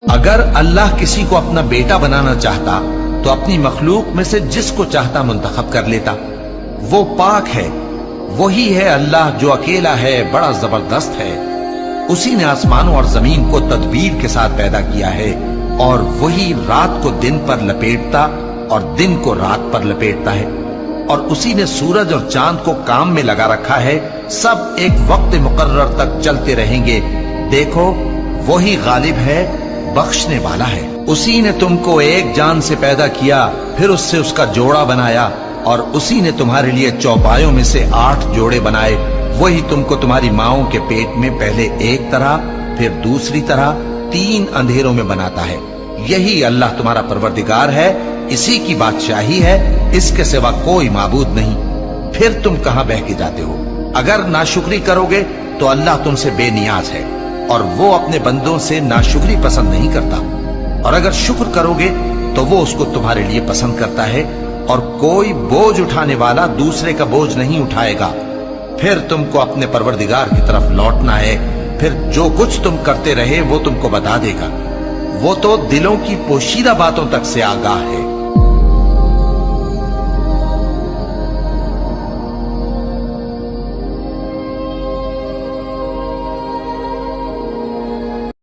اگر اللہ کسی کو اپنا بیٹا بنانا چاہتا تو اپنی مخلوق میں سے جس کو چاہتا منتخب کر لیتا۔ وہ پاک ہے، وہی ہے اللہ جو اکیلا ہے، بڑا زبردست ہے۔ اسی نے آسمانوں اور زمین کو تدبیر کے ساتھ پیدا کیا ہے، اور وہی رات کو دن پر لپیٹتا اور دن کو رات پر لپیٹتا ہے، اور اسی نے سورج اور چاند کو کام میں لگا رکھا ہے، سب ایک وقت مقرر تک چلتے رہیں گے۔ دیکھو وہی غالب ہے، بخشنے والا ہے۔ اسی نے تم کو ایک جان سے پیدا کیا، پھر اس سے اس کا جوڑا بنایا، اور اسی نے تمہارے لیے چوپایوں میں سے 8 جوڑے بنائے۔ وہی تم کو تمہاری ماؤں کے پیٹ میں پہلے ایک طرح، پھر دوسری طرح 3 اندھیروں میں بناتا ہے۔ یہی اللہ تمہارا پروردگار ہے، اسی کی بادشاہی ہے، اس کے سوا کوئی معبود نہیں۔ پھر تم کہاں بہہ کے جاتے ہو؟ اگر ناشکری کرو گے تو اللہ تم سے بے نیاز ہے، اور وہ اپنے بندوں سے ناشکری پسند نہیں کرتا، اور اگر شکر کرو گے تو وہ اس کو تمہارے لیے پسند کرتا ہے، اور کوئی بوجھ اٹھانے والا دوسرے کا بوجھ نہیں اٹھائے گا۔ پھر تم کو اپنے پروردگار کی طرف لوٹنا ہے، پھر جو کچھ تم کرتے رہے وہ تم کو بتا دے گا۔ وہ تو دلوں کی پوشیدہ باتوں تک سے آگاہ ہے۔